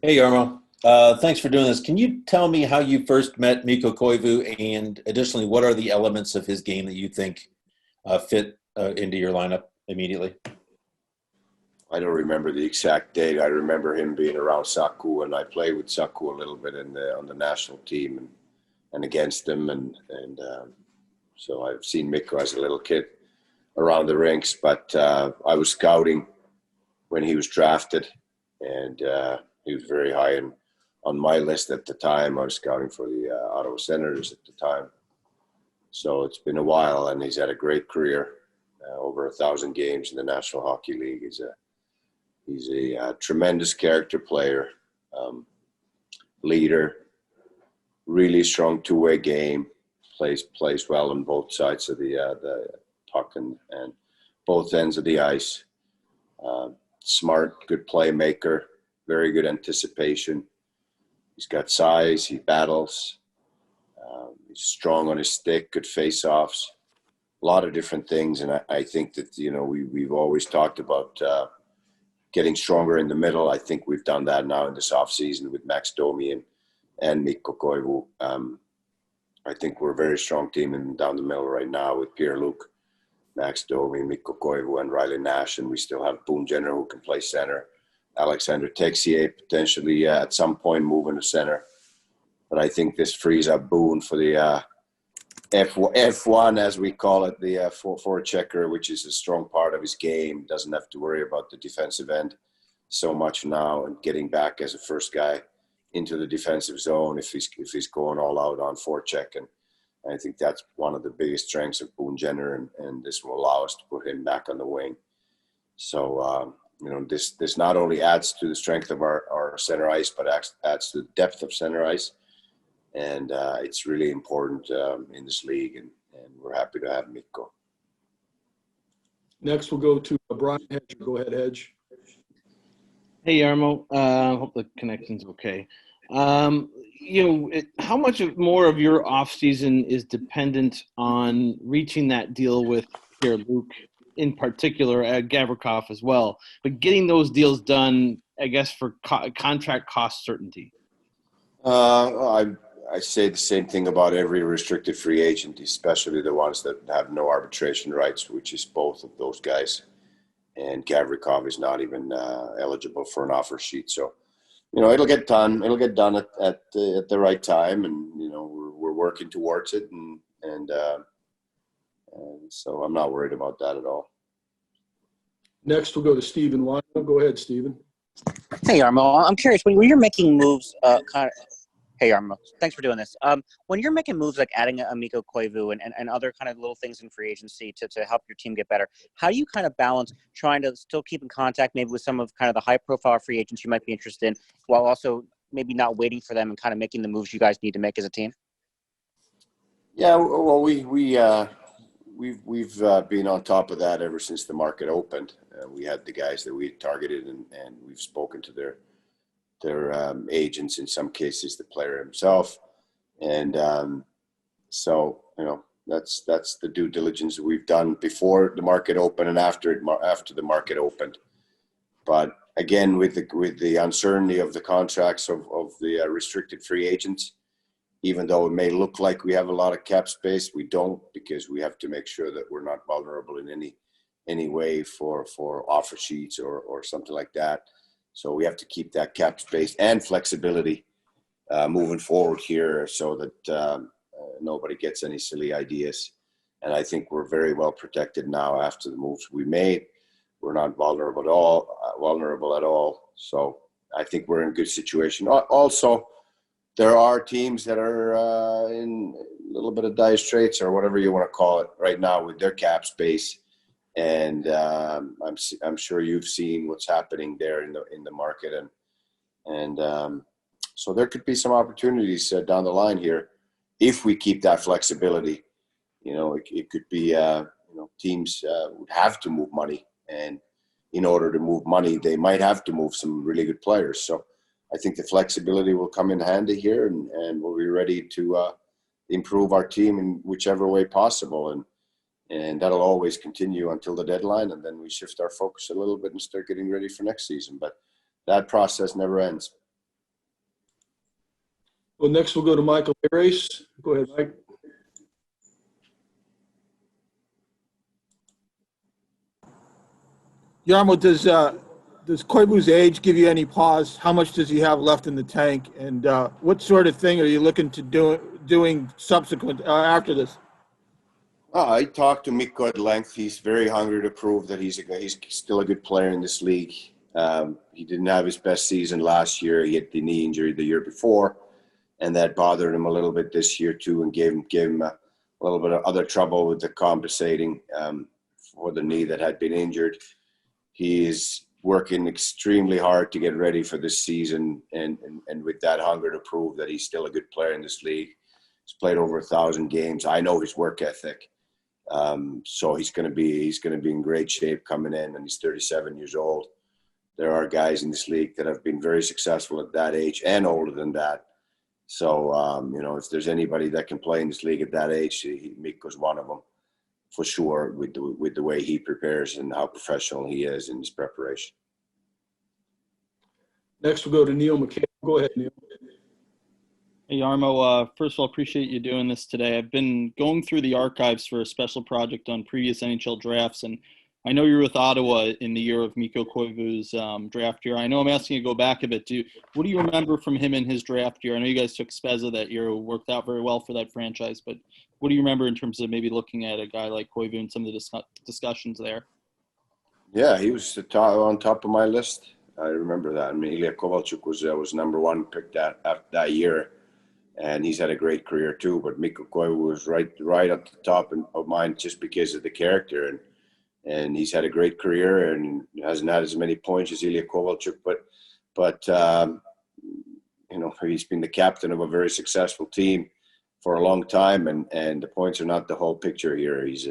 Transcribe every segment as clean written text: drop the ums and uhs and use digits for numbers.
Hey, Jarmo. Thanks for doing this. Can you tell me how you first met Mikko Koivu, and additionally, what are the elements of his game that you think fit into your lineup immediately? I don't remember the exact date. I remember him being around Saku, and I played with Saku a little bit on the national team and against him, and so I've seen Mikko as a little kid around the rinks. But I was scouting when he was drafted, and he was very high on my list at the time. I was scouting for the Ottawa Senators at the time, so it's been a while, and he's had a great career, over 1,000 games in the National Hockey League. He's a tremendous character player, leader, really strong two-way game. Plays well on both sides of the puck and both ends of the ice. Smart, good playmaker, very good anticipation. He's got size. He battles. He's strong on his stick. Good face-offs. A lot of different things, and I think that we've always talked about getting stronger in the middle. I think we've done that now in this offseason with Max Domi and Mikko Koivu. I think we're a very strong team down the middle right now with Pierre-Luc, Max Domi, Mikko Koivu, and Riley Nash. And we still have Boone Jenner who can play center. Alexander Texier potentially at some point moving to center. But I think this frees up Boone for the F1, as we call it, the forechecker, which is a strong part of his game. Doesn't have to worry about the defensive end so much now, and getting back as a first guy into the defensive zone if he's going all out on forecheck. And I think that's one of the biggest strengths of Boone Jenner, and this will allow us to put him back on the wing. So this not only adds to the strength of our center ice, but adds to the depth of center ice. And it's really important in this league, and we're happy to have Mikko. Next, we'll go to Brian Hedger. Go ahead, Hedge. Hey, Jarmo. Hope the connection's okay. How much more of your offseason is dependent on reaching that deal with Pierre-Luc, in particular, Gavrikov as well, but getting those deals done, I guess, for contract cost certainty? I say the same thing about every restricted free agent, especially the ones that have no arbitration rights, which is both of those guys. And Gavrikov is not even eligible for an offer sheet. So, it'll get done. It'll get done at the right time, and we're working towards it, and so I'm not worried about that at all. Next, we'll go to Stephen Lyon. Go ahead, Stephen. Hey, Jarmo. I'm curious, when you're making moves, Hey, Jarmo. Thanks for doing this. When you're making moves like adding a Mikko Koivu and other kind of little things in free agency to help your team get better, how do you kind of balance trying to still keep in contact maybe with some of kind of the high-profile free agents you might be interested in, while also maybe not waiting for them and kind of making the moves you guys need to make as a team? Yeah, well, we've been on top of that ever since the market opened. We had the guys that we targeted, and we've spoken to their agents, in some cases the player himself, and so that's the due diligence that we've done before the market opened and after the market opened. But again, with the uncertainty of the contracts of the restricted free agents, even though it may look like we have a lot of cap space, we don't, because we have to make sure that we're not vulnerable in any way for offer sheets or something like that. So we have to keep that cap space and flexibility moving forward here, so that nobody gets any silly ideas. And I think we're very well protected now after the moves we made. We're not vulnerable at all. So I think we're in a good situation. Also, there are teams that are in a little bit of dire straits, or whatever you want to call it, right now with their cap space. And I'm sure you've seen what's happening there in the market, and so there could be some opportunities down the line here if we keep that flexibility. It could be teams would have to move money, and in order to move money, they might have to move some really good players. So I think the flexibility will come in handy here, and we'll be ready to improve our team in whichever way possible. And that'll always continue until the deadline, and then we shift our focus a little bit and start getting ready for next season. But that process never ends. Well, next we'll go to Michael Race. Go ahead, Mike. Jarmo, does Koivu's age give you any pause? How much does he have left in the tank? And what sort of thing are you looking to doing subsequent after this? I talked to Mikko at length. He's very hungry to prove that he's still a good player in this league. He didn't have his best season last year. He had the knee injury the year before, and that bothered him a little bit this year too, and gave him a little bit of other trouble with the compensating for the knee that had been injured. He is working extremely hard to get ready for this season, and with that hunger to prove that he's still a good player in this league. He's played over 1,000 games. I know his work ethic. So he's going to be in great shape coming in, and he's 37 years old. There are guys in this league that have been very successful at that age and older than that. So, if there's anybody that can play in this league at that age, Mikko's one of them for sure, with the way he prepares and how professional he is in his preparation. Next we'll go to Neil McCabe. Go ahead, Neil. Hey, Jarmo, first of all, appreciate you doing this today. I've been going through the archives for a special project on previous NHL drafts, and I know you were with Ottawa in the year of Mikko Koivu's draft year. I know I'm asking you to go back a bit. What do you remember from him in his draft year? I know you guys took Spezza that year, worked out very well for that franchise, but what do you remember in terms of maybe looking at a guy like Koivu and some of the discussions there? Yeah, he was on top of my list. I remember that. I mean, Ilya Kovalchuk was number one pick that year. And he's had a great career too, but Mikko Koivu was right at the top of mine just because of the character, and he's had a great career and hasn't had as many points as Ilya Kovalchuk, but he's been the captain of a very successful team for a long time, and the points are not the whole picture here. He's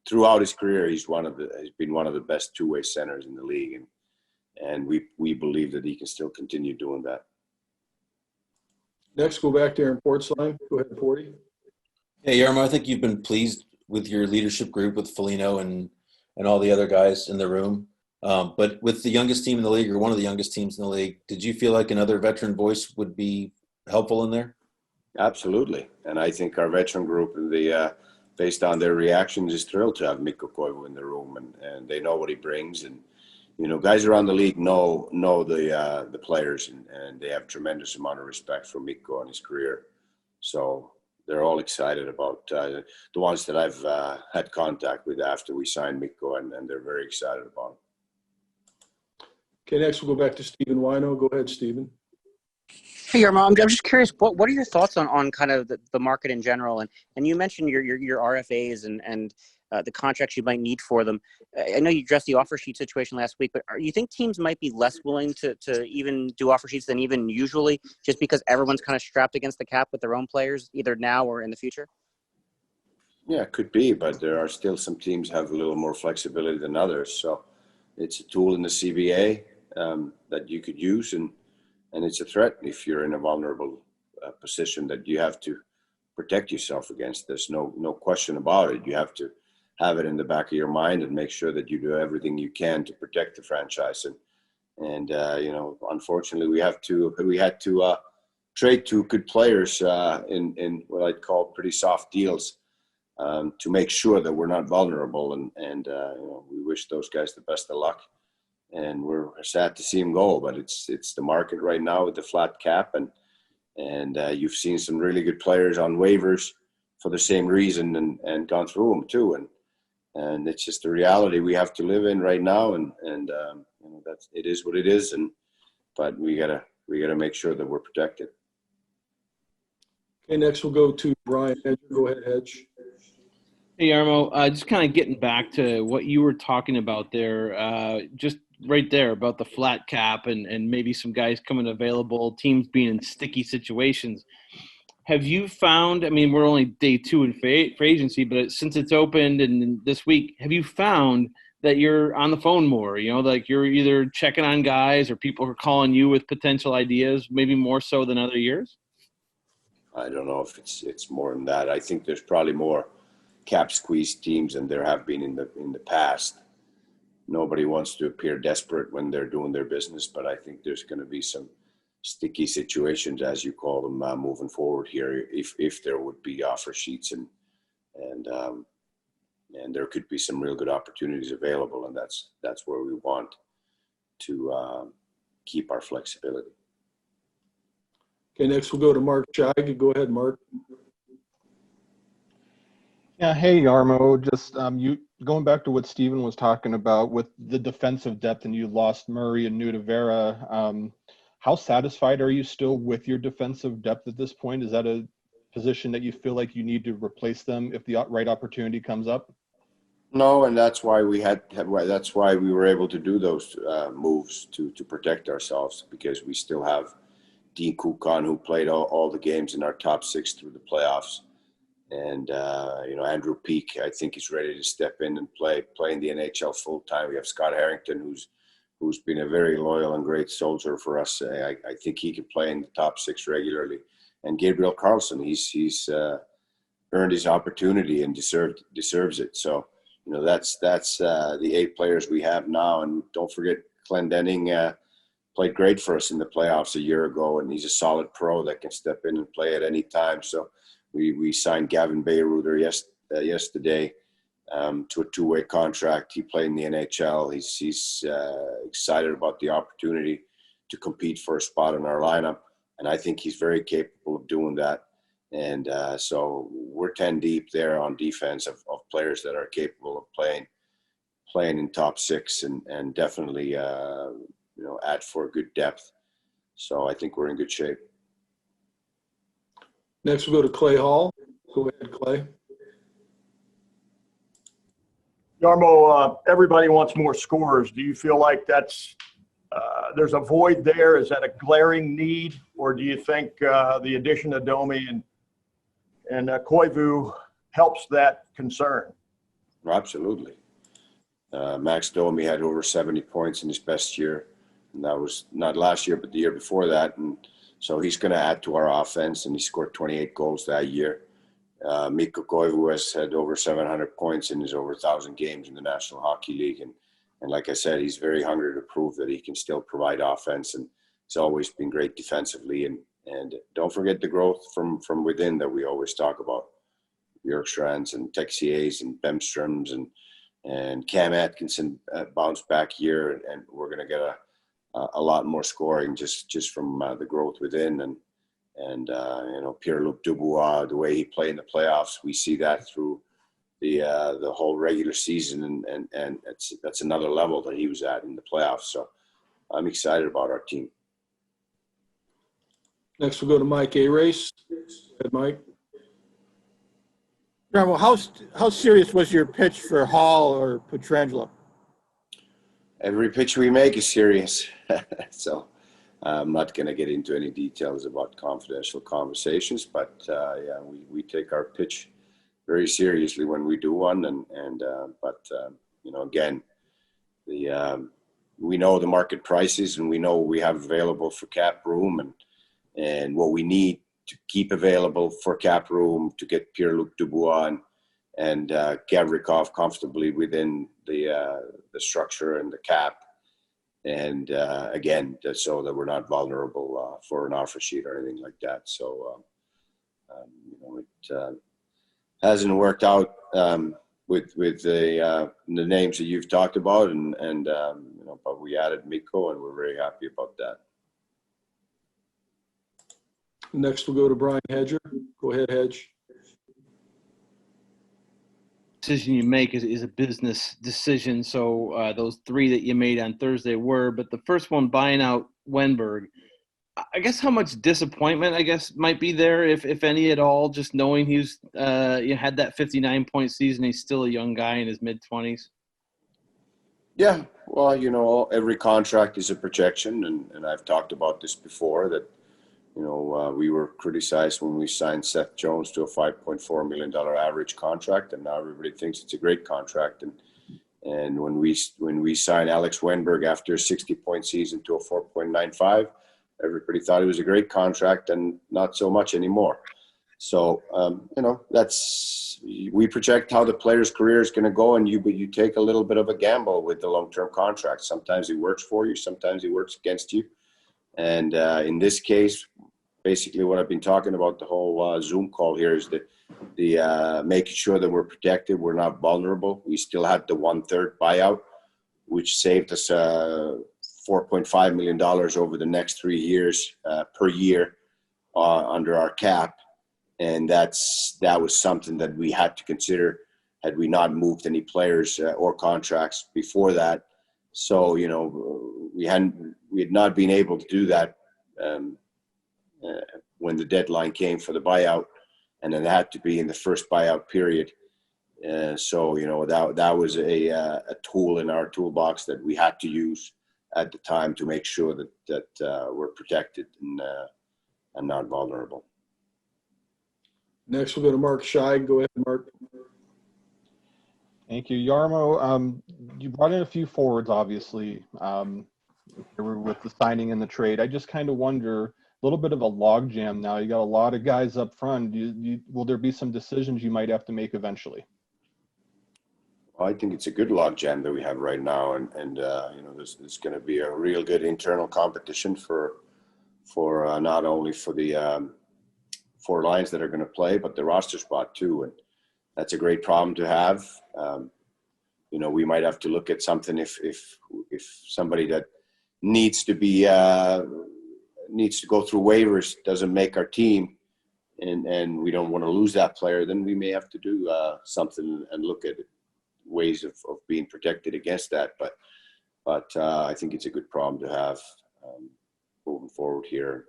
throughout his career he's been one of the best two-way centers in the league, and we believe that he can still continue doing that. Next, go back to Aaron Portsline. Go ahead, Porty. Hey, Jarmo, I think you've been pleased with your leadership group with Foligno and all the other guys in the room. But with the youngest team in the league, or one of the youngest teams in the league, did you feel like another veteran voice would be helpful in there? Absolutely. And I think our veteran group, based on their reactions, is thrilled to have Mikko Koivu in the room, and they know what he brings. And guys around the league know the players, and they have tremendous amount of respect for Mikko and his career. So they're all excited about the ones that I've had contact with after we signed Mikko, and they're very excited about him. Okay, next we'll go back to Stephen Wino. Go ahead, Stephen. Hey, Jarmo, I'm just curious, what are your thoughts on kind of the market in general? And you mentioned your RFAs and the contracts you might need for them. I know you addressed the offer sheet situation last week, but you think teams might be less willing to even do offer sheets than even usually, just because everyone's kind of strapped against the cap with their own players, either now or in the future? Yeah, it could be, but there are still some teams have a little more flexibility than others. So it's a tool in the CBA that you could use, and it's a threat if you're in a vulnerable position that you have to protect yourself against. There's no question about it. You have to have it in the back of your mind and make sure that you do everything you can to protect the franchise. And unfortunately, we had to trade two good players in what I'd call pretty soft deals to make sure that we're not vulnerable. And we wish those guys the best of luck. And we're sad to see them go, but it's the market right now with the flat cap, and you've seen some really good players on waivers for the same reason and gone through them too. And it's just the reality we have to live in right now, and that's it is what it is. But we gotta make sure that we're protected. Okay, next we'll go to Brian Hedger. Go ahead, Hedge. Hey, Jarmo, just kind of getting back to what you were talking about there, just right there about the flat cap and maybe some guys coming available, teams being in sticky situations. Have you found, I mean, we're only day 2 in free agency, but since it's opened and this week, have you found that you're on the phone more? Like you're either checking on guys or people are calling you with potential ideas, maybe more so than other years? I don't know if it's more than that. I think there's probably more cap squeeze teams than there have been in the past. Nobody wants to appear desperate when they're doing their business, but I think there's going to be some sticky situations, as you call them, moving forward here. If there would be offer sheets and there could be some real good opportunities available, and that's where we want to keep our flexibility. Okay, next we'll go to Mark Scheig. Go ahead, Mark. Yeah, hey Jarmo, just you going back to what Steven was talking about with the defensive depth, and you lost Murray and Nudavera. How satisfied are you still with your defensive depth at this point? Is that a position that you feel like you need to replace them if the right opportunity comes up? No, and that's why that's why we were able to do those moves to protect ourselves, because we still have Dean Kukan, who played all the games in our top 6 through the playoffs. And, Andrew Peak, I think he's ready to step in and play in the NHL full time. We have Scott Harrington, who's been a very loyal and great soldier for us. I think he can play in the top 6 regularly. And Gabriel Carlson, he's earned his opportunity and deserves it. So, that's the 8 players we have now. And don't forget, Clendenning played great for us in the playoffs a year ago, and he's a solid pro that can step in and play at any time. So we signed Gavin Bayreuther yesterday to a 2-way contract. He played in the NHL. He's excited about the opportunity to compete for a spot in our lineup, and I think he's very capable of doing that. And so we're 10 deep there on defense of players that are capable of playing in top 6 and definitely add for good depth. So I think we're in good shape. Next we'll go to Clay Hall. Go ahead, Clay. Jarmo, everybody wants more scorers. Do you feel like there's a void there? Is that a glaring need, or do you think the addition of Domi and Koivu helps that concern? Absolutely. Max Domi had over 70 points in his best year, and that was not last year, but the year before that. And so he's going to add to our offense, and he scored 28 goals that year. Mikko Koivu has had over 700 points in his over 1,000 games in the National Hockey League. And like I said, he's very hungry to prove that he can still provide offense, and he's always been great defensively. And don't forget the growth from within that we always talk about. Bjorkstrands and Texiers and Bemstroms and Cam Atkinson bounced back year, and we're going to get a lot more scoring just from the growth within. And Pierre-Luc Dubois, the way he played in the playoffs, we see that through the whole regular season, and that's another level that he was at in the playoffs. So I'm excited about our team. Next we'll go to Mike A-Race. Go ahead, Mike. Jarmo, how serious was your pitch for Hall or Petrangelo? Every pitch we make is serious. So I'm not going to get into any details about confidential conversations, but we take our pitch very seriously when we do one. Again, we know the market prices, and we know what we have available for cap room and what we need to keep available for cap room to get Pierre-Luc Dubois and Gavrikov comfortably within the structure and the cap. And again, so that we're not vulnerable for an offer sheet or anything like that. So, it hasn't worked out with the names that you've talked about, but we added Mikko, and we're very happy about that. Next we'll go to Brian Hedger. Go ahead, Hedge. Decision you make is a business decision. So those 3 that you made on Thursday were, but the first one, buying out Wenberg, I guess how much disappointment might be there, if any at all, just knowing he's had that 59-point season. He's still a young guy in his mid-20s. Yeah, well, every contract is a projection, and I've talked about this before that. We were criticized when we signed Seth Jones to a $5.4 million average contract, and now everybody thinks it's a great contract. And when we signed Alex Wenberg after a 60-point season to a 4.95, everybody thought it was a great contract, and not so much anymore. So we project how the player's career is going to go, and you take a little bit of a gamble with the long-term contract. Sometimes it works for you, sometimes it works against you. And in this case, basically what I've been talking about the whole Zoom call here is that the making sure that we're protected, we're not vulnerable. We still had the 1/3 buyout, which saved us $4.5 million over the next 3 years per year under our cap. And that was something that we had to consider had we not moved any players or contracts before that. So, you know, we had not been able to do that when the deadline came for the buyout, and it had to be in the first buyout period. So, you know, that was a tool in our toolbox that we had to use at the time to make sure that we're protected and not vulnerable. Next, we'll go to Mark Scheig. Go ahead, Mark. Thank you, Jarmo. You brought in a few forwards, obviously, with the signing and the trade. I just kind of wonder, a little bit of a logjam now. You got a lot of guys up front. Will there be some decisions you might have to make eventually? Well, I think it's a good logjam that we have right now, and you know, there's going to be a real good internal competition for not only for the 4 lines that are going to play, but the roster spot too, and that's a great problem to have. You know, we might have to look at something if somebody that needs to go through waivers doesn't make our team, and we don't want to lose that player, then we may have to do something and look at ways of being protected against that. But I think it's a good problem to have moving forward here.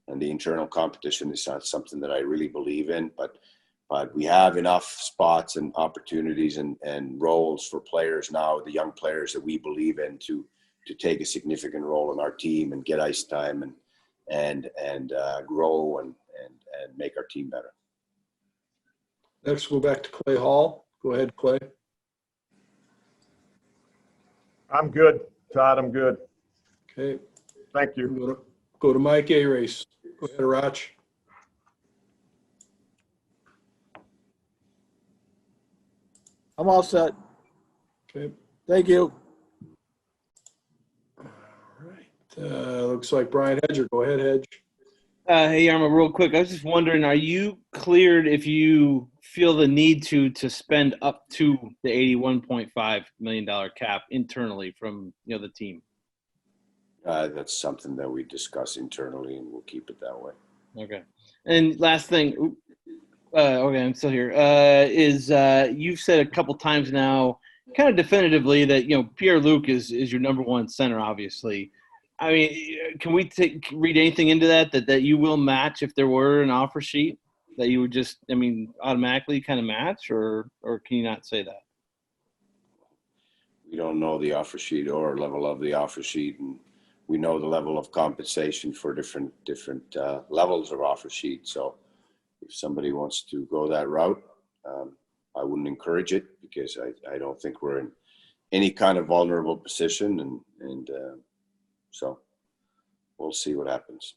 And the internal competition is not something that I really believe in, but we have enough spots and opportunities and roles for players now, the young players that we believe in, to take a significant role in our team and get ice time and grow and make our team better. Next, we'll go back to Clay Hall. Go ahead, Clay. I'm good, Todd. I'm good. Okay. Thank you. Go to Mike A-Race. Go ahead, Rach. I'm all set. Okay. Thank you. All right. Looks like Brian Hedger. Go ahead, Hedge. Hey, Yarmo, real quick. I was just wondering, are you cleared if you feel the need to spend up to the $81.5 million cap internally from, you know, the team? That's something that we discuss internally, and we'll keep it that way. Okay. And last thing, okay, I'm still here, you've said a couple times now, kind of definitively, that, you know, Pierre-Luc is your number 1 center, obviously. I mean, can we read anything into that you will match if there were an offer sheet, that you would just, I mean, automatically kind of match, or can you not say that? We don't know the offer sheet or level of the offer sheet, and we know the level of compensation for different levels of offer sheet. So if somebody wants to go that route, I wouldn't encourage it, because I don't think we're in any kind of vulnerable position, and so we'll see what happens.